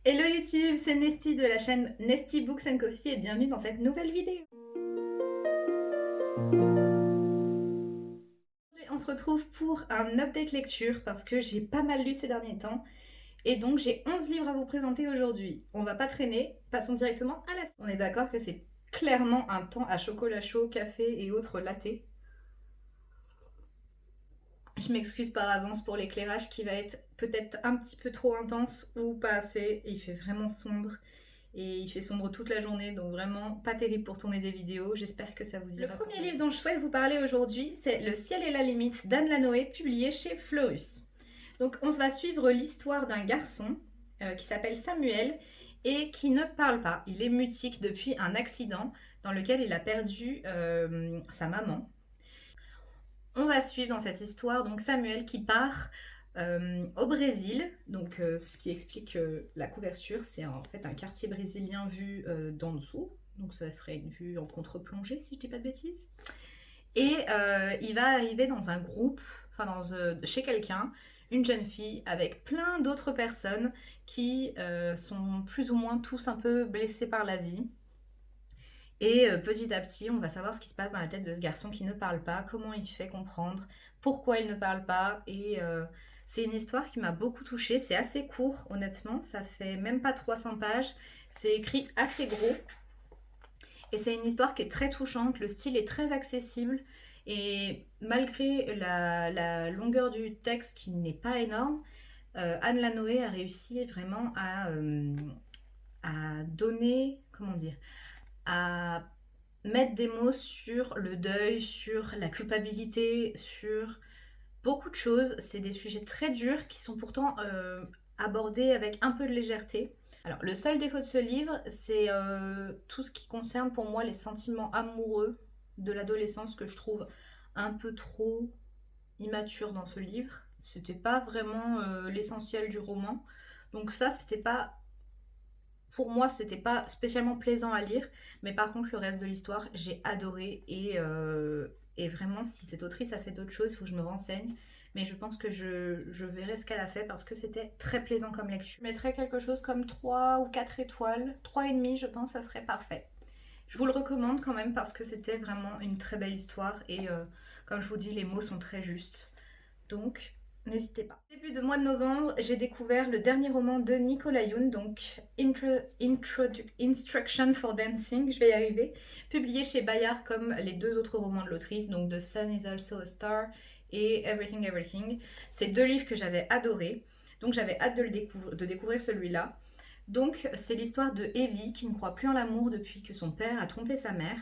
Hello YouTube, c'est Nesty de la chaîne Nesty Books and Coffee et bienvenue dans cette nouvelle vidéo. Aujourd'hui, on se retrouve pour un update lecture parce que j'ai pas mal lu ces derniers temps et donc j'ai 11 livres à vous présenter aujourd'hui. On va pas traîner, passons directement à la suite. On est d'accord que c'est clairement un temps à chocolat chaud, café et autres lattés. Je m'excuse par avance pour l'éclairage qui va être peut-être un petit peu trop intense ou pas assez. Il fait vraiment sombre. Et il fait sombre toute la journée, donc vraiment pas terrible pour tourner des vidéos. J'espère que ça vous ira. Le premier livre dont je souhaite vous parler aujourd'hui, c'est Le ciel et la limite d'Anne Lanoé, publié chez Fleurus. Donc on va suivre l'histoire d'un garçon qui s'appelle Samuel et qui ne parle pas. Il est mutique depuis un accident dans lequel il a perdu sa maman. On va suivre dans cette histoire donc Samuel qui part au Brésil, donc ce qui explique la couverture, c'est en fait un quartier brésilien vu d'en dessous, donc ça serait une vue en contre-plongée si je dis pas de bêtises. Et il va arriver dans un groupe, enfin chez quelqu'un, une jeune fille avec plein d'autres personnes qui sont plus ou moins tous un peu blessés par la vie. Et petit à petit, on va savoir ce qui se passe dans la tête de ce garçon qui ne parle pas, comment il fait comprendre, pourquoi il ne parle pas. Et c'est une histoire qui m'a beaucoup touchée. C'est assez court, honnêtement. Ça fait même pas 300 pages. C'est écrit assez gros. Et c'est une histoire qui est très touchante. Le style est très accessible. Et malgré la longueur du texte qui n'est pas énorme, Anne Lanoé a réussi vraiment à donner, comment dire, à mettre des mots sur le deuil, sur la culpabilité, sur beaucoup de choses. C'est des sujets très durs qui sont pourtant abordés avec un peu de légèreté. Alors le seul défaut de ce livre, c'est tout ce qui concerne pour moi les sentiments amoureux de l'adolescence que je trouve un peu trop immature dans ce livre. C'était pas vraiment l'essentiel du roman. Donc ça, c'était pas pour moi, c'était pas spécialement plaisant à lire, mais par contre, le reste de l'histoire, j'ai adoré. Et vraiment, si cette autrice a fait d'autres choses, il faut que je me renseigne. Mais je pense que je verrai ce qu'elle a fait parce que c'était très plaisant comme lecture. Je mettrais quelque chose comme 3 ou 4 étoiles, 3,5, je pense, ça serait parfait. Je vous le recommande quand même parce que c'était vraiment une très belle histoire et comme je vous dis, les mots sont très justes. Donc, n'hésitez pas. Début de mois de novembre, j'ai découvert le dernier roman de Nicolas Youn, donc Instruction for Dancing, je vais y arriver, publié chez Bayard comme les deux autres romans de l'autrice, donc The Sun is Also a Star et Everything Everything. C'est deux livres que j'avais adorés, donc j'avais hâte de découvrir celui-là. Donc, c'est l'histoire de Evie qui ne croit plus en l'amour depuis que son père a trompé sa mère.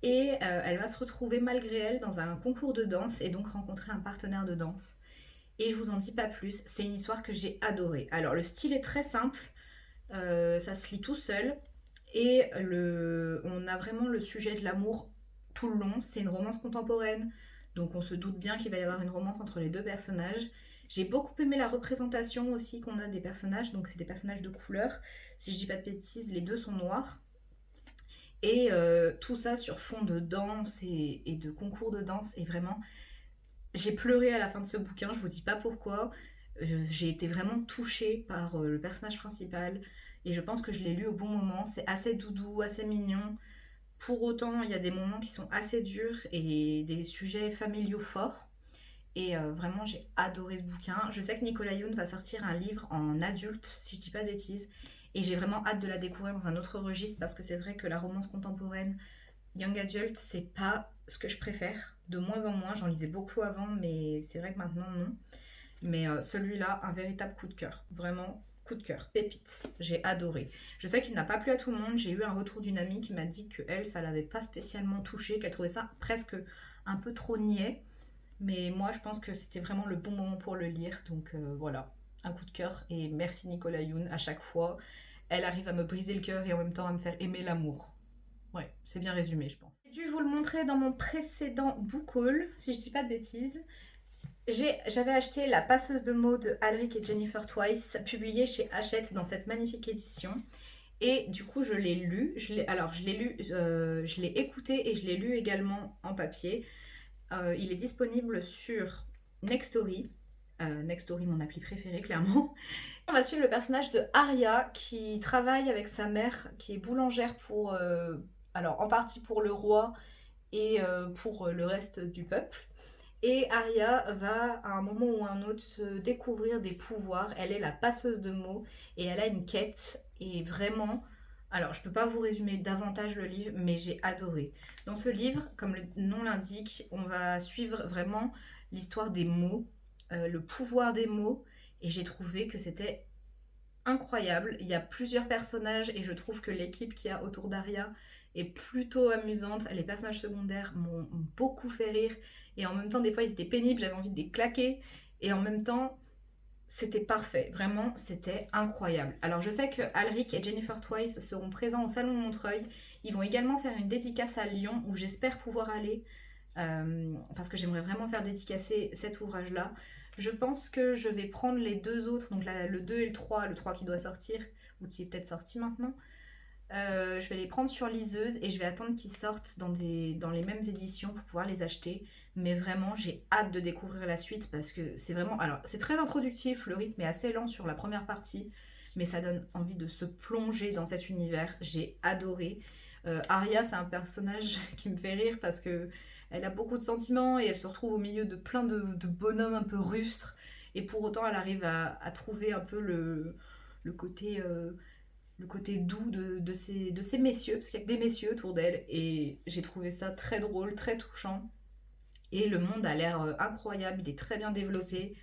Et elle va se retrouver malgré elle dans un concours de danse et donc rencontrer un partenaire de danse. Et je vous en dis pas plus, c'est une histoire que j'ai adorée. Alors le style est très simple, ça se lit tout seul et on a vraiment le sujet de l'amour tout le long. C'est une romance contemporaine, donc on se doute bien qu'il va y avoir une romance entre les deux personnages. J'ai beaucoup aimé la représentation aussi qu'on a des personnages, donc c'est des personnages de couleur. Si je dis pas de bêtises, les deux sont noirs. Et tout ça sur fond de danse et de concours de danse. Et vraiment, j'ai pleuré à la fin de ce bouquin, je vous dis pas pourquoi. J'ai été vraiment touchée par le personnage principal. Et je pense que je l'ai lu au bon moment. C'est assez doudou, assez mignon. Pour autant, il y a des moments qui sont assez durs et des sujets familiaux forts. Et vraiment, j'ai adoré ce bouquin. Je sais que Nicolas Youn va sortir un livre en adulte, si je dis pas de bêtises. Et j'ai vraiment hâte de la découvrir dans un autre registre parce que c'est vrai que la romance contemporaine, Young Adult, c'est pas ce que je préfère. De moins en moins, j'en lisais beaucoup avant, mais c'est vrai que maintenant, non. Mais celui-là, un véritable coup de cœur. Vraiment, coup de cœur. Pépite. J'ai adoré. Je sais qu'il n'a pas plu à tout le monde. J'ai eu un retour d'une amie qui m'a dit que elle, ça l'avait pas spécialement touchée, qu'elle trouvait ça presque un peu trop niais. Mais moi, je pense que c'était vraiment le bon moment pour le lire. Donc voilà, un coup de cœur. Et merci Nicolas Youn. À chaque fois, elle arrive à me briser le cœur et en même temps à me faire aimer l'amour. Ouais, c'est bien résumé, je pense. J'ai dû vous le montrer dans mon précédent book haul, si je dis pas de bêtises. J'avais acheté La passeuse de mots de Alric et Jennifer Twice, publiée chez Hachette dans cette magnifique édition. Et du coup, je l'ai lu. Alors, je l'ai lu, je l'ai écouté et je l'ai lu également en papier. Il est disponible sur Nextory. Nextory, mon appli préférée, clairement. On va suivre le personnage de Arya qui travaille avec sa mère, qui est boulangère pour, alors en partie pour le roi et pour le reste du peuple. Et Arya va à un moment ou un autre se découvrir des pouvoirs. Elle est la passeuse de mots et elle a une quête. Et vraiment, alors je peux pas vous résumer davantage le livre, mais j'ai adoré. Dans ce livre, comme le nom l'indique, on va suivre vraiment l'histoire des mots, le pouvoir des mots. Et j'ai trouvé que c'était incroyable. Il y a plusieurs personnages et je trouve que l'équipe qu'il y a autour d'Arya est plutôt amusante. Les personnages secondaires m'ont beaucoup fait rire et en même temps des fois ils étaient pénibles, j'avais envie de les claquer et en même temps c'était parfait, vraiment c'était incroyable. Alors je sais que Alric et Jennifer Twice seront présents au Salon de Montreuil, ils vont également faire une dédicace à Lyon où j'espère pouvoir aller parce que j'aimerais vraiment faire dédicacer cet ouvrage-là. Je pense que je vais prendre les deux autres, donc le 2 et le 3 qui doit sortir, ou qui est peut-être sorti maintenant. Je vais les prendre sur liseuse et je vais attendre qu'ils sortent dans les mêmes éditions pour pouvoir les acheter. Mais vraiment, j'ai hâte de découvrir la suite parce que c'est vraiment... Alors, c'est très introductif, le rythme est assez lent sur la première partie, mais ça donne envie de se plonger dans cet univers. J'ai adoré. Arya, c'est un personnage qui me fait rire parce que elle a beaucoup de sentiments et elle se retrouve au milieu de plein de bonhommes un peu rustres. Et pour autant, elle arrive à trouver un peu le côté, le côté doux de ces messieurs, parce qu'il n'y a que des messieurs autour d'elle. Et j'ai trouvé ça très drôle, très touchant. Et le monde a l'air incroyable, il est très bien développé.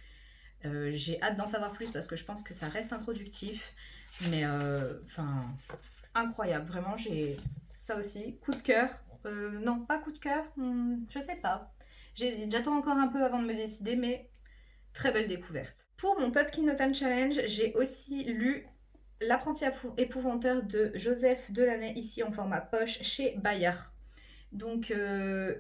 J'ai hâte d'en savoir plus parce que je pense que ça reste introductif. Mais enfin, incroyable, vraiment, j'ai ça aussi. Coup de cœur. Non, pas coup de cœur, je sais pas. J'hésite, j'attends encore un peu avant de me décider, mais très belle découverte. Pour mon Pumpkin Autumn Challenge, j'ai aussi lu L'apprenti épouvanteur de Joseph Delaney, ici en format poche, chez Bayard. Donc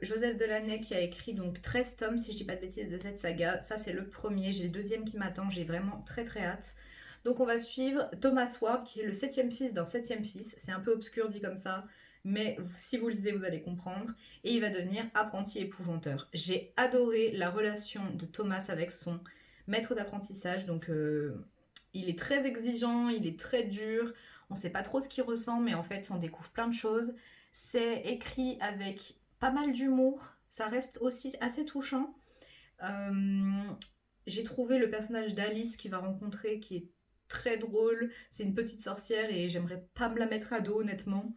Joseph Delaney qui a écrit donc 13 tomes, si je dis pas de bêtises, de cette saga. Ça c'est le premier, j'ai le deuxième qui m'attend, j'ai vraiment très très hâte. Donc on va suivre Thomas Ward qui est le septième fils d'un septième fils. C'est un peu obscur dit comme ça, mais si vous lisez vous allez comprendre. Et il va devenir apprenti épouvanteur. J'ai adoré la relation de Thomas avec son maître d'apprentissage. Donc il est très exigeant, il est très dur. On sait pas trop ce qu'il ressent, mais en fait on découvre plein de choses. C'est écrit avec pas mal d'humour. Ça reste aussi assez touchant. Euh, j'ai trouvé le personnage d'Alice qu'il va rencontrer qui est très drôle. C'est une petite sorcière et j'aimerais pas me la mettre à dos honnêtement.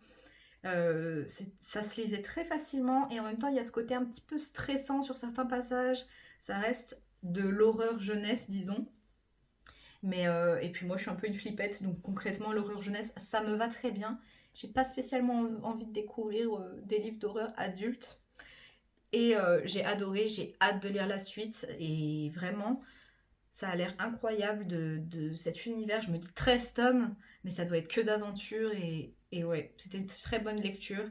Ça se lisait très facilement et en même temps il y a ce côté un petit peu stressant sur certains passages. Ça reste de l'horreur jeunesse disons. Mais et puis moi je suis un peu une flippette donc concrètement l'horreur jeunesse ça me va très bien. J'ai pas spécialement envie de découvrir des livres d'horreur adultes. Et j'ai adoré, j'ai hâte de lire la suite et vraiment ça a l'air incroyable de cet univers. Je me dis 13 tomes, mais ça doit être que d'aventure et ouais, c'était une très bonne lecture.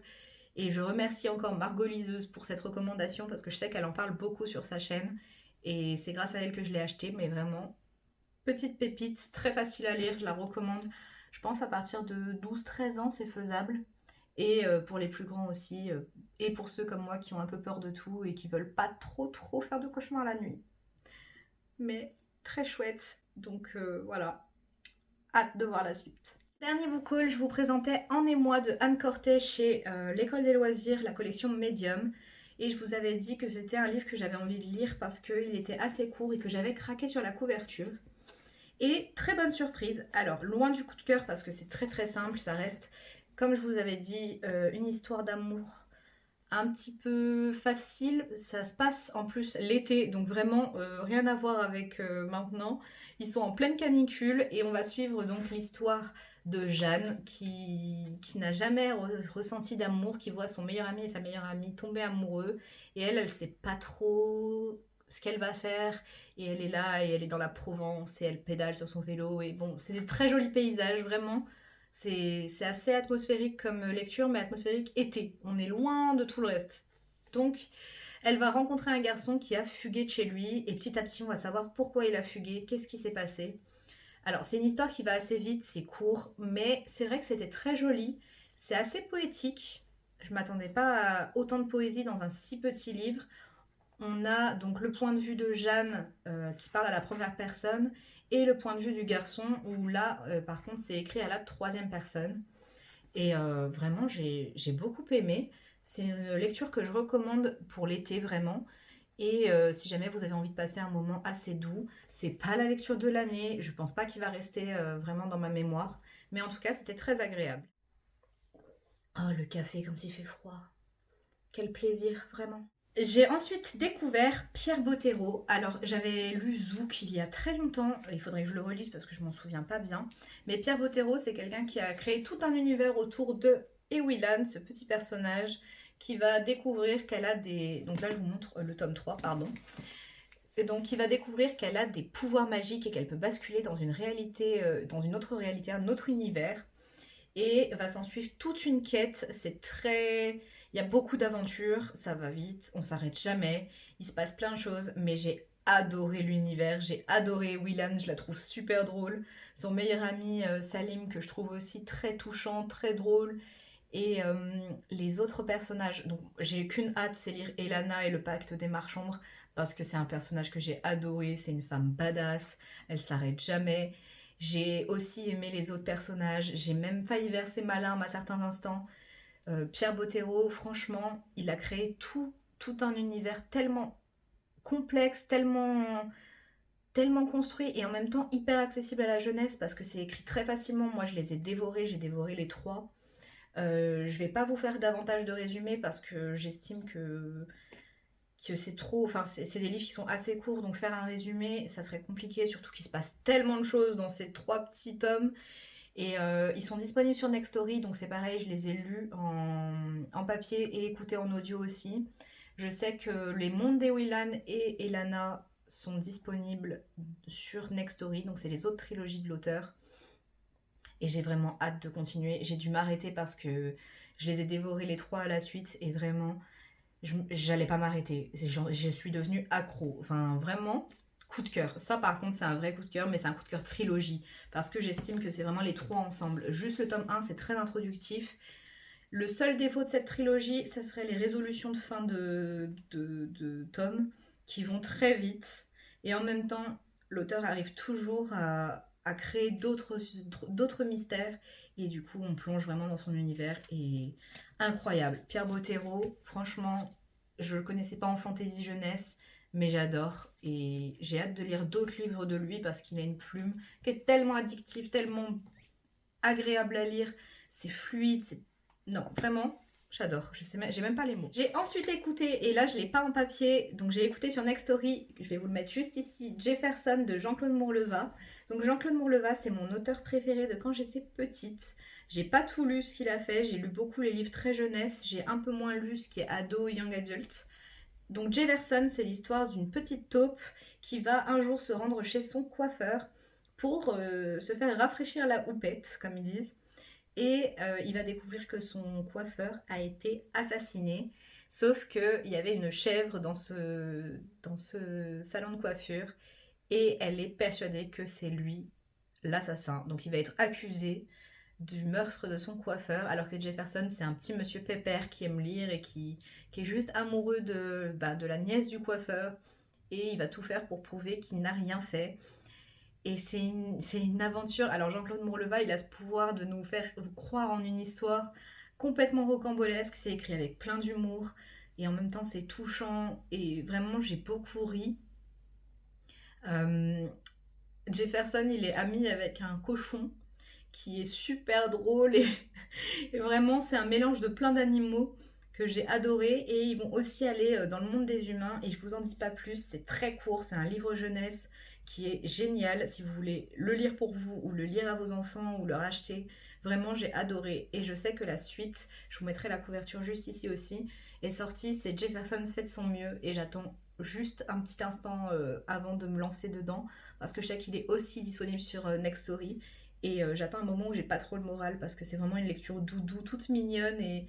Et je remercie encore Margot Liseuse pour cette recommandation parce que je sais qu'elle en parle beaucoup sur sa chaîne et c'est grâce à elle que je l'ai acheté, mais vraiment, petite pépite, très facile à lire, je la recommande. Je pense à partir de 12-13 ans, c'est faisable. Et pour les plus grands aussi, et pour ceux comme moi qui ont un peu peur de tout et qui veulent pas trop faire de cauchemars la nuit. Mais très chouette, donc voilà, hâte de voir la suite. Dernier book haul, je vous présentais En et moi de Anne Cortet chez l'École des loisirs, la collection Medium. Et je vous avais dit que c'était un livre que j'avais envie de lire parce qu'il était assez court et que j'avais craqué sur la couverture. Et très bonne surprise, alors loin du coup de cœur parce que c'est très très simple, ça reste, comme je vous avais dit, une histoire d'amour un petit peu facile. Ça se passe en plus l'été, donc vraiment rien à voir avec maintenant. Ils sont en pleine canicule et on va suivre donc l'histoire de Jeanne qui n'a jamais ressenti d'amour, qui voit son meilleur ami et sa meilleure amie tomber amoureux et elle sait pas trop ce qu'elle va faire et elle est là et elle est dans la Provence et elle pédale sur son vélo et bon c'est des très jolis paysages vraiment. C'est assez atmosphérique comme lecture, mais atmosphérique été. On est loin de tout le reste. Donc, elle va rencontrer un garçon qui a fugué de chez lui, et petit à petit, on va savoir pourquoi il a fugué, qu'est-ce qui s'est passé. Alors, c'est une histoire qui va assez vite, c'est court, mais c'est vrai que c'était très joli. C'est assez poétique. Je m'attendais pas à autant de poésie dans un si petit livre. On a donc le point de vue de Jeanne qui parle à la première personne et le point de vue du garçon où là, par contre, c'est écrit à la troisième personne. Et vraiment, j'ai beaucoup aimé. C'est une lecture que je recommande pour l'été, vraiment. Et si jamais vous avez envie de passer un moment assez doux, c'est pas la lecture de l'année, je pense pas qu'il va rester vraiment dans ma mémoire, mais en tout cas c'était très agréable. Oh le café quand il fait froid, quel plaisir vraiment. J'ai ensuite découvert Pierre Bottero. Alors j'avais lu Zouk il y a très longtemps, il faudrait que je le relise parce que je m'en souviens pas bien, mais Pierre Bottero c'est quelqu'un qui a créé tout un univers autour de Ewilan, ce petit personnage qui va découvrir qu'elle a des... Donc là je vous montre le tome 3, pardon. Et donc il va découvrir qu'elle a des pouvoirs magiques et qu'elle peut basculer dans une réalité, dans une autre réalité, un autre univers. Et va s'en suivre toute une quête. C'est très... Il y a beaucoup d'aventures, ça va vite, on s'arrête jamais. Il se passe plein de choses, mais j'ai adoré l'univers, j'ai adoré Willan, je la trouve super drôle. Son meilleur ami Salim, que je trouve aussi très touchant, très drôle. Et les autres personnages, donc j'ai qu'une hâte, c'est lire Elana et le pacte des Marchambres, parce que c'est un personnage que j'ai adoré, c'est une femme badass, elle s'arrête jamais. J'ai aussi aimé les autres personnages, j'ai même failli verser ma larme à certains instants. Pierre Bottero, franchement, il a créé tout un univers tellement complexe, tellement construit et en même temps hyper accessible à la jeunesse parce que c'est écrit très facilement. Moi, je les ai dévorés, j'ai dévoré les trois. Je vais pas vous faire davantage de résumés parce que j'estime que c'est trop. Enfin, c'est des livres qui sont assez courts, donc faire un résumé, ça serait compliqué, surtout qu'il se passe tellement de choses dans ces trois petits tomes. Et ils sont disponibles sur Nextory, donc c'est pareil, je les ai lus en papier et écoutés en audio aussi. Je sais que les mondes d'Ewilan et Elana sont disponibles sur Nextory, donc c'est les autres trilogies de l'auteur. Et j'ai vraiment hâte de continuer. J'ai dû m'arrêter parce que je les ai dévorés les trois à la suite et vraiment, j'allais pas m'arrêter. Je suis devenue accro. Enfin, vraiment, coup de cœur. Ça, par contre, c'est un vrai coup de cœur, mais c'est un coup de cœur trilogie parce que j'estime que c'est vraiment les trois ensemble. Juste le tome 1, c'est très introductif. Le seul défaut de cette trilogie, ça serait les résolutions de fin de tome qui vont très vite. Et en même temps, l'auteur arrive toujours à créer d'autres mystères. Et du coup, on plonge vraiment dans son univers. Et incroyable. Pierre Bottero, franchement, je le connaissais pas en fantasy jeunesse, mais j'adore. Et j'ai hâte de lire d'autres livres de lui parce qu'il a une plume qui est tellement addictive, tellement agréable à lire. C'est fluide, c'est... Non, vraiment, j'adore. J'ai même pas les mots. J'ai ensuite écouté, et là je l'ai pas en papier, donc j'ai écouté sur Nextory, je vais vous le mettre juste ici, Jefferson de Jean-Claude Mourleva. Donc Jean-Claude Mourleva, c'est mon auteur préféré de quand j'étais petite. J'ai pas tout lu ce qu'il a fait, j'ai lu beaucoup les livres très jeunesse, j'ai un peu moins lu ce qui est ado, young adult. Donc Jefferson, c'est l'histoire d'une petite taupe qui va un jour se rendre chez son coiffeur pour se faire rafraîchir la houppette, comme ils disent. Et il va découvrir que son coiffeur a été assassiné. Sauf qu'il y avait une chèvre dans ce salon de coiffure. Et elle est persuadée que c'est lui l'assassin. Donc il va être accusé du meurtre de son coiffeur. Alors que Jefferson, c'est un petit monsieur pépère qui aime lire et qui est juste amoureux de la nièce du coiffeur. Et il va tout faire pour prouver qu'il n'a rien fait. Et c'est une aventure. Alors Jean-Claude Mourleva, il a ce pouvoir de nous faire croire en une histoire complètement rocambolesque. C'est écrit avec plein d'humour. Et en même temps, c'est touchant. Et vraiment, j'ai beaucoup ri. Euh, Jefferson, il est ami avec un cochon qui est super drôle. Et vraiment, c'est un mélange de plein d'animaux que j'ai adoré. Et ils vont aussi aller dans le monde des humains. Et je vous en dis pas plus. C'est très court. C'est un livre jeunesse qui est génial si vous voulez le lire pour vous ou le lire à vos enfants ou le racheter. Vraiment, j'ai adoré. Et je sais que la suite, je vous mettrai la couverture juste ici aussi, est sortie. C'est Jefferson fait de son mieux. Et j'attends juste un petit instant avant de me lancer dedans parce que je sais qu'il est aussi disponible sur Nextory. Et j'attends un moment où j'ai pas trop le moral parce que c'est vraiment une lecture doudou, toute mignonne et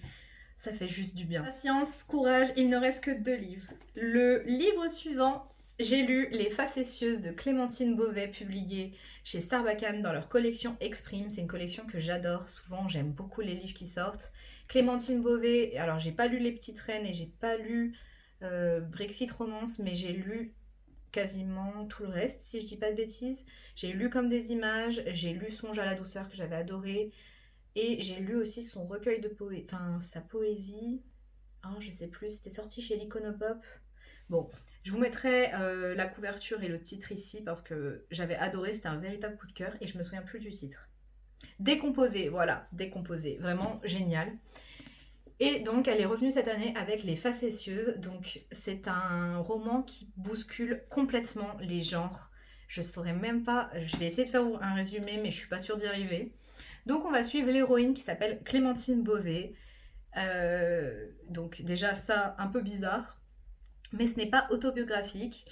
ça fait juste du bien. Patience, courage, il ne reste que 2 livres. Le livre suivant J'ai lu Les Facétieuses de Clémentine Beauvais, publiées chez Sarbacane dans leur collection Exprime. C'est une collection que j'adore. Souvent, j'aime beaucoup les livres qui sortent. Clémentine Beauvais, alors j'ai pas lu Les Petites Reines et j'ai pas lu Brexit Romance, mais j'ai lu quasiment tout le reste, si je dis pas de bêtises. J'ai lu Comme des images, j'ai lu Songe à la douceur que j'avais adoré, et j'ai lu aussi son recueil de poésie, enfin sa poésie. Ah, je sais plus, c'était sorti chez l'Iconopop. Bon, je vous mettrai la couverture et le titre ici parce que j'avais adoré, c'était un véritable coup de cœur et je me souviens plus du titre. Décomposé, voilà, Décomposé, vraiment génial. Et donc elle est revenue cette année avec Les Facétieuses, donc c'est un roman qui bouscule complètement les genres. Je saurais même pas, je vais essayer de faire un résumé mais je suis pas sûre d'y arriver. Donc on va suivre l'héroïne qui s'appelle Clémentine Beauvais. Donc déjà ça, un peu bizarre, mais ce n'est pas autobiographique.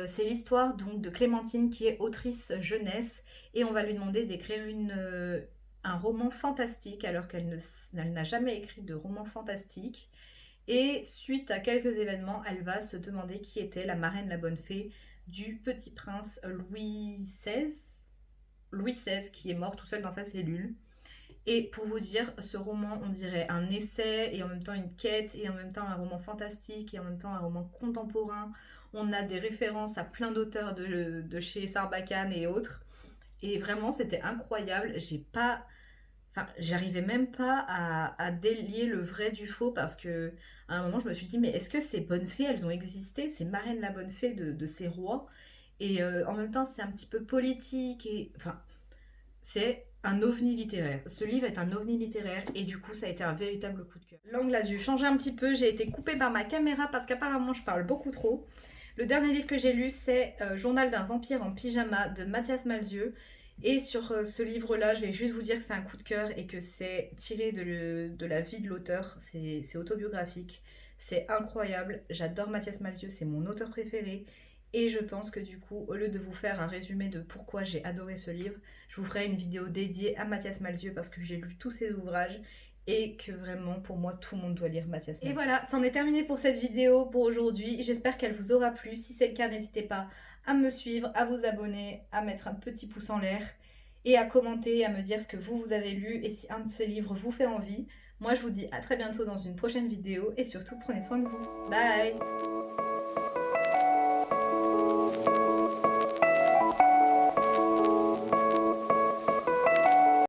C'est l'histoire donc de Clémentine qui est autrice jeunesse et on va lui demander d'écrire un roman fantastique alors elle n'a jamais écrit de roman fantastique. Et suite à quelques événements, elle va se demander qui était la marraine la bonne fée du petit prince Louis XVI. Louis XVI qui est mort tout seul dans sa cellule. Et pour vous dire, ce roman, on dirait un essai et en même temps une quête et en même temps un roman fantastique et en même temps un roman contemporain. On a des références à plein d'auteurs de chez Sarbacane et autres. Et vraiment, c'était incroyable. J'arrivais même pas à délier le vrai du faux parce que à un moment, je me suis dit, mais est-ce que ces bonnes fées, elles ont existé, ces marraines la bonne fée de ces rois? Et en même temps, c'est un petit peu politique et enfin, c'est un ovni littéraire. Ce livre est un ovni littéraire et du coup ça a été un véritable coup de cœur. L'angle a dû changer un petit peu, j'ai été coupée par ma caméra parce qu'apparemment je parle beaucoup trop. Le dernier livre que j'ai lu c'est Journal d'un vampire en pyjama de Mathias Malzieu. Et sur ce livre-là, je vais juste vous dire que c'est un coup de cœur et que c'est tiré de la vie de l'auteur, c'est autobiographique. C'est incroyable, j'adore Mathias Malzieu, c'est mon auteur préféré. Et je pense que du coup, au lieu de vous faire un résumé de pourquoi j'ai adoré ce livre, je vous ferai une vidéo dédiée à Mathias Malzieu parce que j'ai lu tous ses ouvrages et que vraiment, pour moi, tout le monde doit lire Mathias Malzieu. Et voilà, c'en est terminé pour cette vidéo pour aujourd'hui. J'espère qu'elle vous aura plu. Si c'est le cas, n'hésitez pas à me suivre, à vous abonner, à mettre un petit pouce en l'air et à commenter, à me dire ce que vous avez lu et si un de ces livres vous fait envie. Moi, je vous dis à très bientôt dans une prochaine vidéo et surtout, prenez soin de vous. Bye!